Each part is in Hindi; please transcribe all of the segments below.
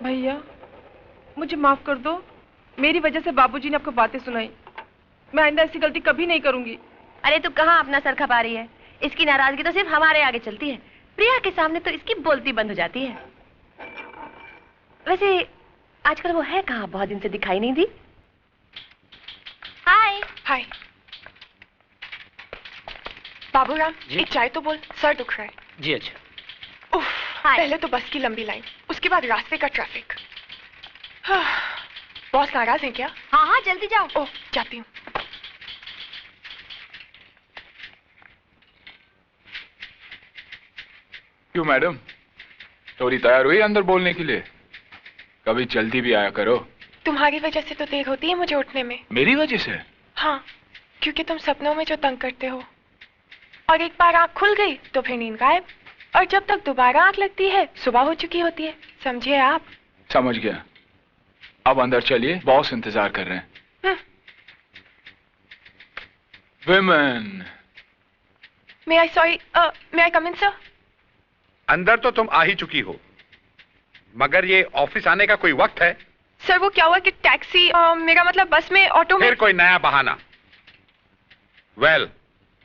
भैया मुझे माफ कर दो, मेरी वजह से बाबूजी ने आपको बातें सुनाई। मैं आइंदा ऐसी गलती कभी नहीं करूंगी। अरे तू कहाँ अपना सर खपा रही है? इसकी नाराजगी तो सिर्फ हमारे आगे चलती है, प्रिया के सामने तो इसकी बोलती बंद हो जाती है। वैसे आजकल वो है कहाँ? बहुत दिन से दिखाई नहीं दी। हाय। हाय बाबूराम, एक चाय तो बोल, सर दुख रहा है। जी अच्छा। उफ, पहले तो बस की लंबी लाइन, उसके बाद रास्ते का ट्रैफिक। बॉस नाराज है क्या? हाँ हाँ जल्दी जाओ। ओह जाती हूँ। क्यों मैडम, थोड़ी तैयार हुई अंदर बोलने के लिए? कभी जल्दी भी आया करो। तुम्हारी वजह से तो देर होती है मुझे उठने में। मेरी वजह से? हाँ, क्योंकि तुम सपनों में जो तंग करते हो, और एक बार आंख खुल गई तो फिर नींद गायब, और जब तक दोबारा आंख लगती है सुबह हो चुकी होती है। समझे आप? समझ गया। अब अंदर चलिए, बॉस इंतजार कर रहे हैं। विमेन। मे आई कम इन सर? अंदर तो तुम आ ही चुकी हो, मगर ये ऑफिस आने का कोई वक्त है? सर वो क्या हुआ कि टैक्सी, मेरा मतलब बस में, ऑटो में। फिर कोई नया बहाना। Well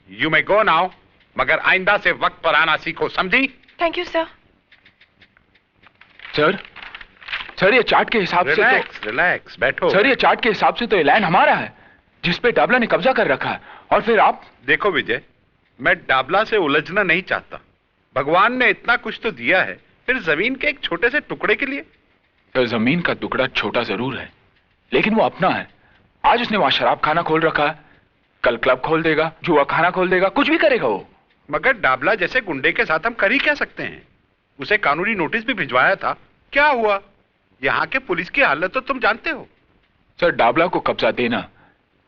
you may go now, मगर आइंदा से वक्त पर आना सीखो, समझी? Thank you sir. सर ये चार्ट के हिसाब से तो रिलैक्स बैठो। सर ये चार्ट के हिसाब से तो ये लैंड हमारा है जिसपे डाबला ने कब्जा कर रखा है, और फिर आप। देखो विजय, मैं डाबला से उलझना नहीं चाहता। भगवान ने इतना कुछ तो दिया है, फिर जमीन के एक छोटे से टुकड़े के लिए? तो जमीन का टुकड़ा छोटा जरूर है, लेकिन वो अपना है। आज उसने वहां शराब खाना खोल रखा है, कल क्लब खोल देगा, जुआ खाना खोल देगा, कुछ भी करेगा वो। मगर डाबला जैसे गुंडे के साथ हम कर ही क्या सकते हैं? उसे कानूनी नोटिस भी भिजवाया था, क्या हुआ? यहाँ के पुलिस की हालत तो तुम जानते हो। सर डाबला को कब्जा देना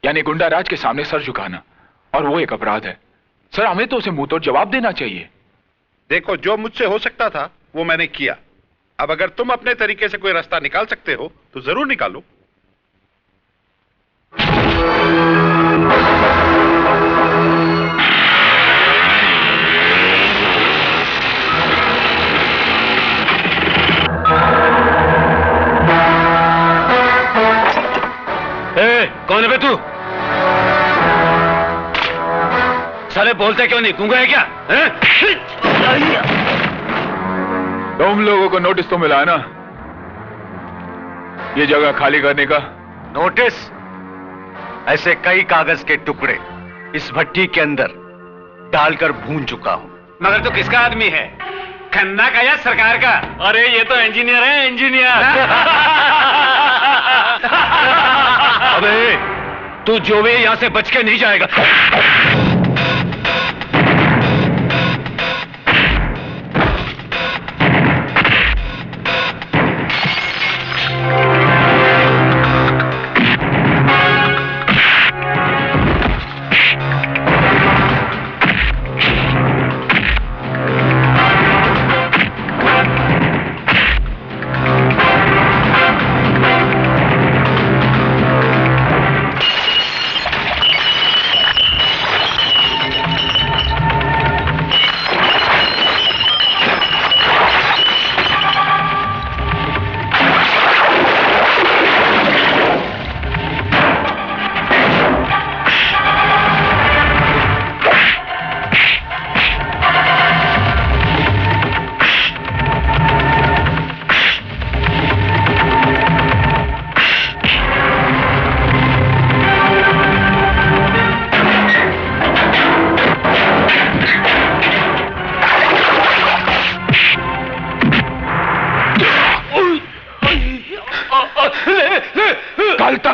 यानी गुंडा राज के सामने सर झुकाना, और वो एक अपराध है। सर हमें तो उसे मुंह तोड़ जवाब देना चाहिए। देखो, जो मुझसे हो सकता था वो मैंने किया। अब अगर तुम अपने तरीके से कोई रास्ता निकाल सकते हो तो जरूर निकालो। कौन है बे तू? साले बोलते क्यों नहीं? गूंगा है क्या? तुम लोगों को नोटिस तो मिला है ना, ये जगह खाली करने का? नोटिस? ऐसे कई कागज के टुकड़े इस भट्टी के अंदर डालकर भून चुका हूं। मगर तू किसका आदमी है? खन्ना का या सरकार का? अरे ये तो इंजीनियर है, इंजीनियर। अबे तू जो भी यहां से बच के नहीं जाएगा।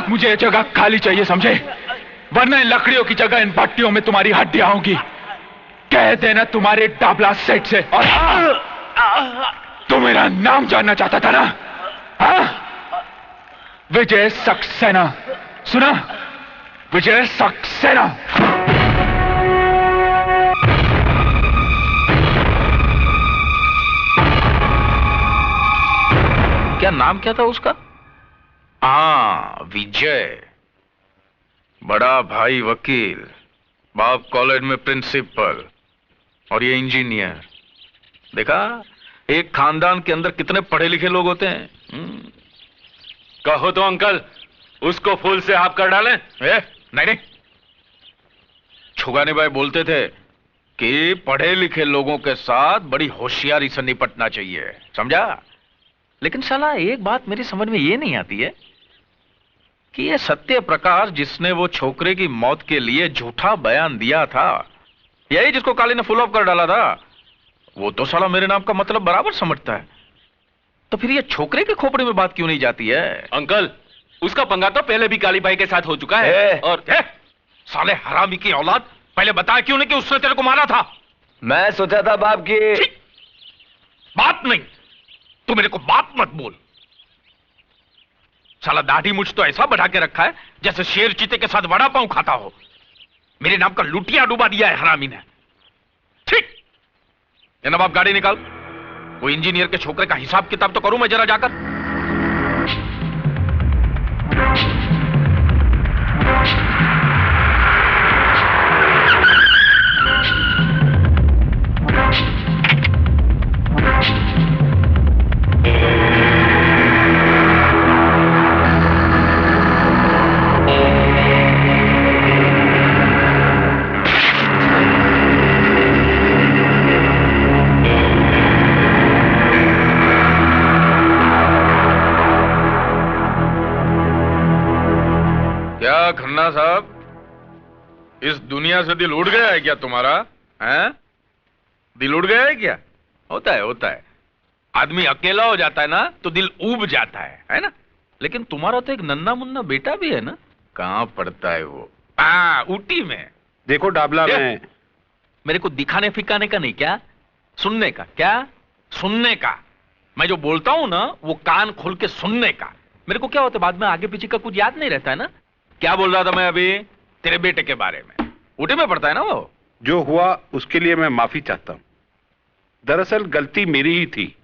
मुझे ये जगह खाली चाहिए, समझे? वरना इन लकड़ियों की जगह इन भट्टियों में तुम्हारी हड्डियां होंगी। कह देना तुम्हारे डाबला सेठ से। और तू मेरा नाम जानना चाहता था ना? विजय सक्सेना, सुना? विजय सक्सेना। क्या नाम क्या था उसका? हाँ, विजय। बड़ा भाई वकील, बाप कॉलेज में प्रिंसिपल, और ये इंजीनियर। देखा, एक खानदान के अंदर कितने पढ़े लिखे लोग होते हैं। कहो तो अंकल, उसको फूल से हाफ कर डालें। नहीं नहीं, छुगानी भाई बोलते थे कि पढ़े लिखे लोगों के साथ बड़ी होशियारी से निपटना चाहिए, समझा? लेकिन साला एक बात मेरी समझ में ये नहीं आती है कि ये सत्य प्रकाश जिसने वो छोकरे की मौत के लिए झूठा बयान दिया था, यही जिसको काली ने फुल ऑफ कर डाला था, वो तो साला मेरे नाम का मतलब बराबर समझता है। तो फिर ये छोकरे के खोपड़ी में बात क्यों नहीं जाती है? अंकल, उसका पंगा तो पहले भी काली भाई के साथ हो चुका है। और साले हरामी की औलाद, पहले बताया क्यों नहीं कि उसने तेरे को मारा था? मैं सोचा था बाप की बात नहीं, तू मेरे को बात मत बोल। साला दाढ़ी मुझ तो ऐसा बढ़ा के रखा है जैसे शेर चीते के साथ वड़ा पांव खाता हो। मेरे नाम का लुटिया डुबा दिया है हरामी ने। ठीक है नवाब, गाड़ी निकाल। वो इंजीनियर के छोकरे का हिसाब किताब तो करूं मैं जरा जाकर। खन्ना साहब, इस दुनिया से दिल उड़ गया है क्या तुम्हारा? हैं? दिल उड़ गया है क्या? होता है। आदमी अकेला हो जाता है ना तो दिल ऊब जाता है ना? लेकिन तुम्हारा तो एक नन्ना मुन्ना बेटा भी है ना? कहां पढ़ता है वो? ऊटी में। देखो डाबला में मेरे को दिखाने फिकाने का नहीं, क्या सुनने का? क्या सुनने का? मैं जो बोलता हूं ना वो कान खोल के सुनने का। मेरे को क्या होता है बाद में आगे पीछे का कुछ याद नहीं रहता है ना? क्या बोल रहा था मैं अभी? तेरे बेटे के बारे में। ऊटी में पढ़ता है ना वो? जो हुआ उसके लिए मैं माफी चाहता हूं। दरअसल गलती मेरी ही थी,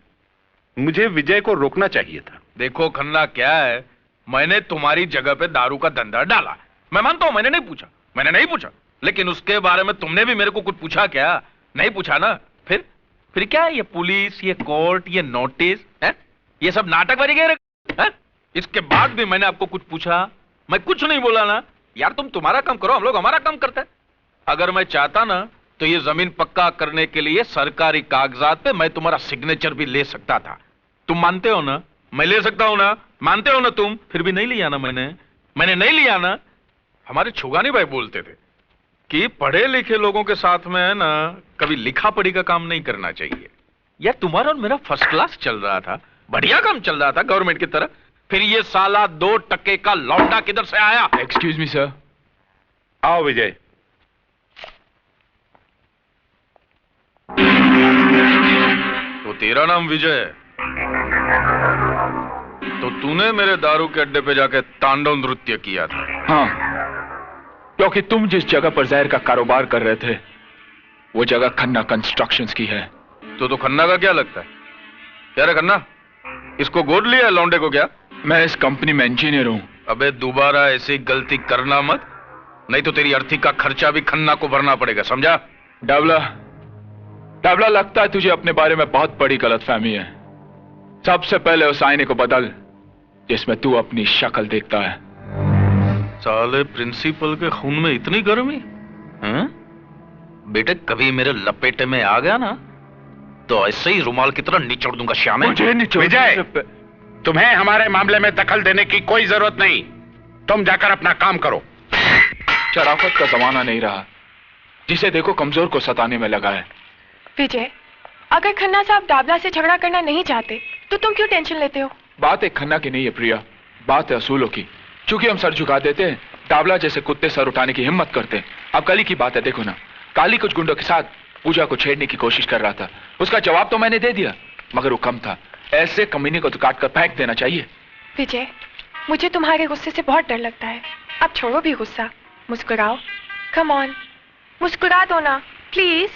मुझे विजय को रोकना चाहिए था। देखो खन्ना, क्या है, मैंने तुम्हारी जगह पे दारू का धंधा डाला, मैं मानता हूं, मैंने नहीं पूछा, लेकिन उसके बारे में तुमने भी मेरे को कुछ पूछा क्या? नहीं पूछा ना? फिर क्या ये पुलिस, ये कोर्ट, ये नोटिस है, ये सब नाटक बनी गए है? इसके बाद भी मैंने आपको कुछ पूछा? मैं कुछ नहीं बोला ना यार। तुम तुम्हारा काम करो, हम लोग हमारा काम करते हैं। अगर मैं चाहता ना तो ये जमीन पक्का करने के लिए सरकारी कागजात पे मैं तुम्हारा सिग्नेचर भी ले सकता था। तुम मानते हो ना? मैं ले सकता हूं ना? मानते हो ना तुम? फिर भी नहीं लिया ना मैंने नहीं लिया ना। हमारे छुगानी भाई बोलते थे कि पढ़े लिखे लोगों के साथ में है ना कभी लिखा पढ़ी का काम नहीं करना चाहिए। यार तुम्हारा और मेरा फर्स्ट क्लास चल रहा था, बढ़िया काम चल रहा था गवर्नमेंट की तरह। फिर ये साला 2 टके का लौंडा किधर से आया? Excuse me sir. आओ विजय। तो तेरा नाम विजय है, तो तूने मेरे दारू के अड्डे पे जाके तांडव नृत्य किया था? हाँ, क्योंकि तुम जिस जगह पर जहर का कारोबार कर रहे थे वो जगह खन्ना कंस्ट्रक्शंस की है। तो खन्ना का क्या लगता है? क्या रे खन्ना, इसको गोद लिया है लौंडे को क्या? मैं इस कंपनी में इंजीनियर हूं। अबे दोबारा ऐसी गलती करना मत, नहीं तो तेरी अर्थी का खर्चा भी खन्ना को भरना पड़ेगा, समझा? डाबला, लगता है तुझे अपने बारे में बहुत बड़ी गलतफहमी है। सबसे पहले उस आईने को बदल जिसमें तू अपनी शक्ल देखता है। साले प्रिंसिपल के खून में इतनी गर्मी? बेटे कभी मेरे लपेटे में आ गया ना तो ऐसे ही रुमाल की तरह निचोड़ दूंगा श्यामे। विजय, तुम्हें हमारे मामले में दखल देने की कोई जरूरत नहीं। तुम जाकर अपना काम करो। शराफत का जमाना नहीं रहा, जिसे देखो कमजोर को सताने में लगा है। विजय, अगर खन्ना साहब डाबला से झगड़ा करना नहीं चाहते तो तुम क्यों टेंशन लेते हो? बात एक खन्ना की नहीं है प्रिया, बात है असूलों की। चूंकि हम सर झुका देते हैं, डाबला जैसे कुत्ते सर उठाने की हिम्मत करते हैं। अब कल की बात है, देखो ना, काली कुछ गुंडों के साथ पूजा को छेड़ने की कोशिश कर रहा था। उसका जवाब तो मैंने दे दिया, मगर वो कम था। ऐसे कमीने को तो काट कर फेंक देना चाहिए। विजय, मुझे तुम्हारे गुस्से से बहुत डर लगता है। अब छोड़ो भी गुस्सा, मुस्कुराओ। कम ऑन, मुस्कुरा दो ना प्लीज।